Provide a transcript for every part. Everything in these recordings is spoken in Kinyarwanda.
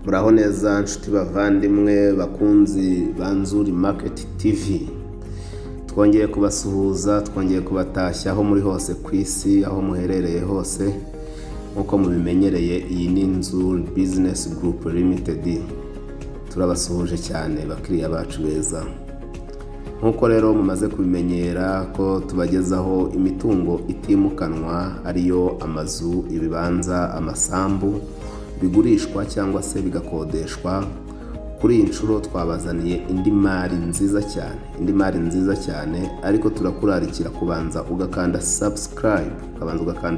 Muraho neza nshuti bavandimwe bakunzi ba Nzuri Market TV. Twongeye kubasuhuza, twongeye kubatashya aho muri hose ku isi, aho muherereye hose. Nkuko mubimenyereye, iyi ni Nzuri Business Group Limited. Turabasuhuje cyane bakiriya bacu beza. Nkuko rero mumaze kubimenyera ko tubagezaho imitungo itimukanwa, ariyo amazu, ibibanza, amasambu bigurishwa cyangwa se bigakodeshwa. Kuri iyi nshuro twabazaniye indi mari nziza cyane, ariko turakurarikira kubanza ugakanda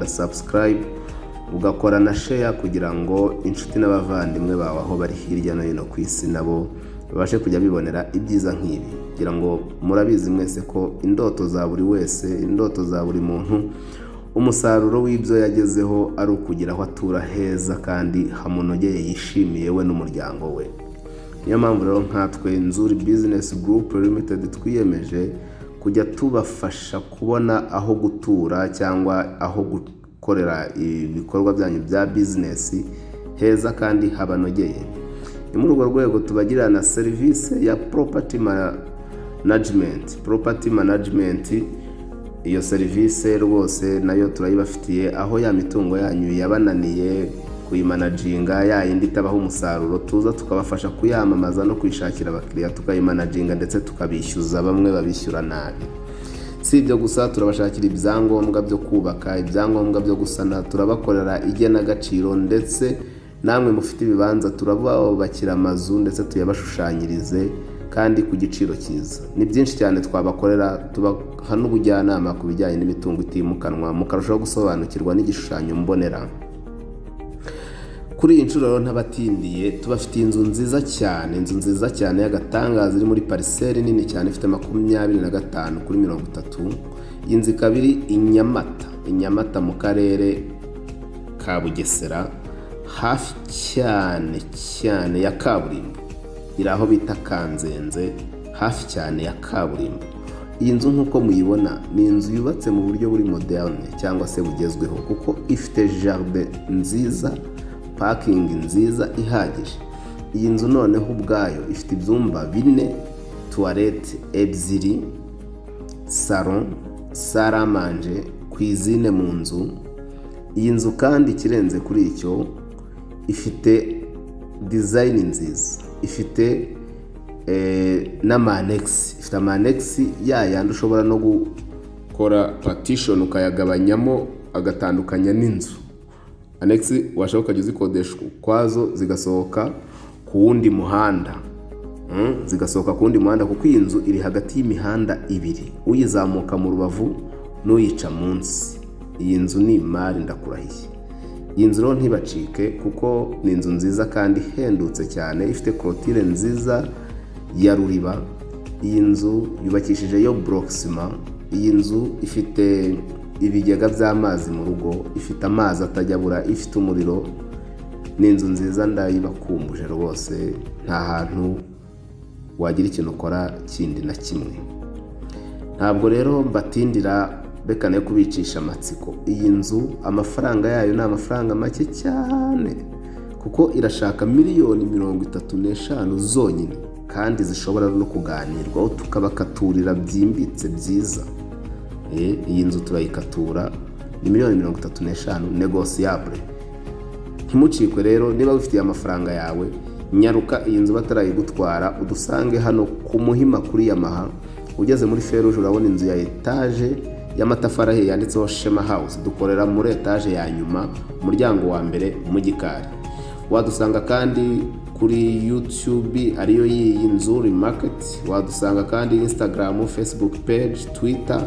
subscribe, ugakora na share kugira ngo inshuti n'abavandimwe bawe aho bari hirya no hino ku isi nabo babashe kujya bibonera ibyiza nk'ibi. Kugira ngo murabizi mwese ko indoto za buri wese, indoto za buri muntu, umusaruro w'ibyo yagezeho ari ukugira aho atura heza kandi hamunogeye, yishimiye we n'umuryango we. Niyo mpamvu rero nkatwe Nzuri Business Group Limited twiyemeje kujya tubafasha kubona aho gutura cyangwa aho gukorera ibikorwa byanyu bya business heza kandi habanogeye. Ni muri urwo rwego tubagira na serivisi ya property management. Iyo serivisi rwose nayo turayibafitiye, aho ya mitungo yanyu yabananiye kuyimanaginga, ya yindi itabaho umusaruro, tuza tukabafasha kuyamamaza no kwishakira abakiriya, tukayimanaginga ndetse tukabishyuza, bamwe babishyura nabi. Si ibyo gusa, turabashakira ibyangombwa byo kubaka, ibyangombwa byo gusana, turabakorera igenagaciro, ndetse namwe mufite ibibanza turabubakira amazu ndetse tuyabashushanyirize kandi ku giciro cyiza. Ni byinshi cyane twabakorera, tubaha n'ubujyanama ku bijyanye n'imitungo itimukanwa, mukarushaho gusobanukirwa n'igishushanyo mbonera. Kuri iyi nshuro rero ntabatindiye, tubafitiye inzu nziza cyane y'agatangaza iri muri pariseri nini cyane, ifite 25x30. Iyi nzu ikaba iri i Nyamata mu karere ka Bugesera, hafi cyane ya kaburimbo. Iri aho bita Kanzenze, hafi cyane ya kaburimbo. Iyi nzu nk'uko muyibona ni inzu yubatse mu buryo buri moderne cyangwa se bugezweho, kuko ifite jardin nziza, parking nziza ihagije. Iyi nzu noneho ubwayo ifite ibyumba 4, toilette 2, salon, salle à manger, cuisine mu nzu. Iyi nzu kandi ikirenze kuri icyo, ifite design nziza, ifite n'amanex. Ifite amanex yayandi ushobora no gukora partition ukayagabanyamo agatandukanya n'inzu. Annex washaka ukajya uzikodesha ukwazo zigasohoka ku wundi muhanda, kuko iyi nzu iri hagati y'imihanda ibiri, uyizamuka mu rubavu n'uyica munsi. Iyi nzu ni imari, ndakurahiye. Iyi nzu rero ntibacike, kuko ni inzu nziza kandi ihendutse cyane, ifite clôture nziza ya ruriba. Iyi nzu yubakishije yo block ciment. Iyi nzu ifite ibigega by'amazi mu rugo, ifite amazi atajyabura, ifite umuriro. Ni inzu nziza, ndayibakumbuje rwose. Nta hantu wagira ikintu ukora kindi na kimwe. Ntabwo rero mbatindira, reka ne kubicisha amatsiko. Iyi nzu amafaranga yayo ni amafaranga make cyane, kuko irashaka miliyoni 35 zonyine, kandi zishobora no kuganirwaho tukabakaturira byimbitse byiza. Iyi nzu turayikatura ni miliyoni 35 negociable. Ntimucikwe rero, niba wifitiye amafaranga yawe, nyaruka iyi nzu batarayigutwara, udusange hano ku Muhima kuri Yamaha. Ugeze muri Feruje urabona inzu ya etage y'amatafari ahiye yanditseho Shema House. Dukorera muri etage ya nyuma, umuryango wa mbere mu gikari. Wadusanga kandi kuri YouTube ariyo y'iyi Nzuri Market. Wadusanga kandi Instagram, Facebook page, Twitter,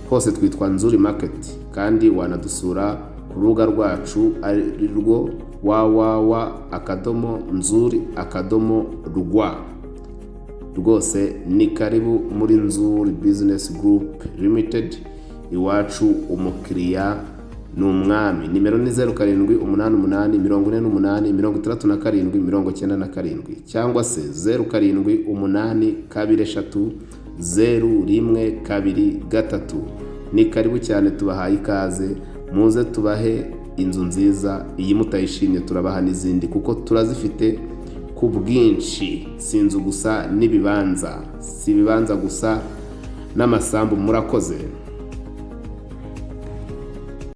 hose twitwa Nzuri Market. Kandi wanadusura ku rubuga rwacu ari rwo www.nzuri.rw. Rwose ni karibu muri Nzuri Business Group Limited. Iwacu umukiriya ni umwami. Nimero ni 0788488697 cyangwa se 0788230123. Ni karibu cyane, tubahaye ikaze, muze tubahe inzu nziza. Iyi mutayishimye turabaha n'izindi kuko turazifite ku bwinshi, si inzu gusa n'ibibanza, si ibibanza gusa n'amasambu. Murakoze.